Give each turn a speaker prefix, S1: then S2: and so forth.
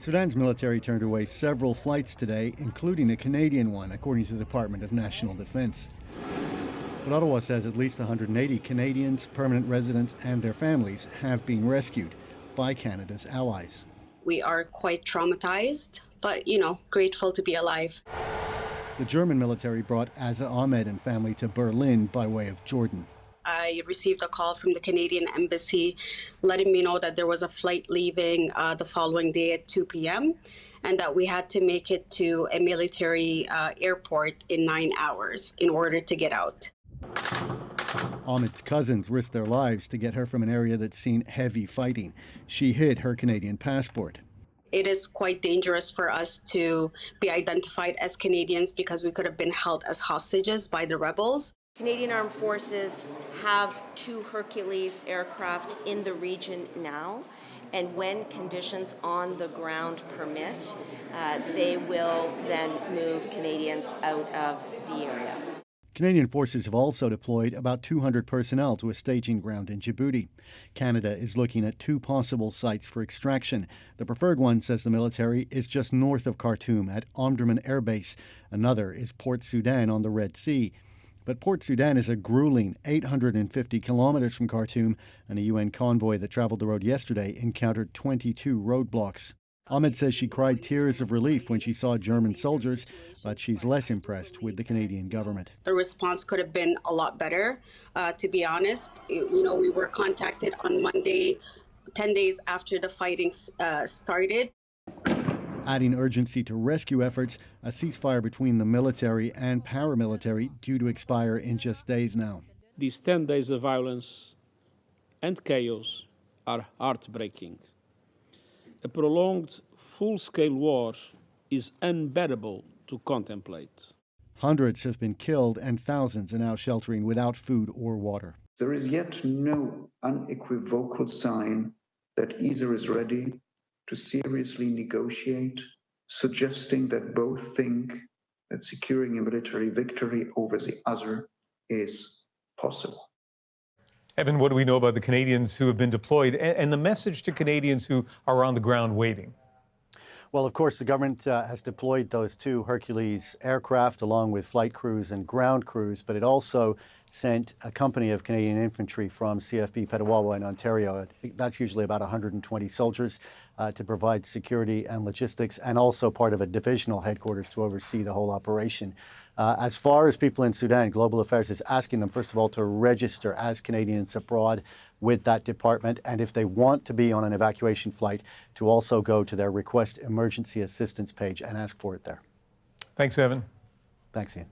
S1: Sudan's military turned away several flights today, including a Canadian one, according to the Department of National Defense. But Ottawa says at least 180 Canadians, permanent residents, and their families have been rescued by Canada's allies.
S2: We are quite traumatized, but, grateful to be alive.
S1: The German military brought Asa Ahmed and family to Berlin by way of Jordan.
S2: I received a call from the Canadian embassy letting me know that there was a flight leaving the following day at 2 p.m. and that we had to make it to a military airport in 9 hours in order to get out.
S1: Ahmed's cousins risked their lives to get her from an area that's seen heavy fighting. She hid her Canadian passport.
S2: It is quite dangerous for us to be identified as Canadians because we could have been held as hostages by the rebels.
S3: Canadian Armed Forces have 2 Hercules aircraft in the region now, and when conditions on the ground permit, they will then move Canadians out of the area.
S1: Canadian forces have also deployed about 200 personnel to a staging ground in Djibouti. Canada is looking at 2 possible sites for extraction. The preferred one, says the military, is just north of Khartoum at Omdurman Air Base. Another is Port Sudan on the Red Sea. But Port Sudan is a grueling 850 kilometers from Khartoum, and a UN convoy that traveled the road yesterday encountered 22 roadblocks. Ahmed says she cried tears of relief when she saw German soldiers, but she's less impressed with the Canadian government.
S2: The response could have been a lot better, to be honest. We were contacted on Monday, 10 days after the fighting started.
S1: Adding urgency to rescue efforts, a ceasefire between the military and paramilitary due to expire in just days now.
S4: These 10 days of violence and chaos are heartbreaking. A prolonged, full-scale war is unbearable to contemplate.
S1: Hundreds have been killed and thousands are now sheltering without food or water.
S5: There is yet no unequivocal sign that either is ready to seriously negotiate, suggesting that both think that securing a military victory over the other is possible.
S6: Evan, what do we know about the Canadians who have been deployed and the message to Canadians who are on the ground waiting?
S1: Well, of course, the government has deployed those 2 Hercules aircraft along with flight crews and ground crews, but it also sent a company of Canadian infantry from CFB Petawawa in Ontario. That's usually about 120 soldiers to provide security and logistics, and also part of a divisional headquarters to oversee the whole operation. As far as people in Sudan, Global Affairs is asking them, first of all, to register as Canadians abroad with that department, and if they want to be on an evacuation flight, to also go to their Request Emergency Assistance page and ask for it there.
S6: Thanks, Evan.
S1: Thanks, Ian.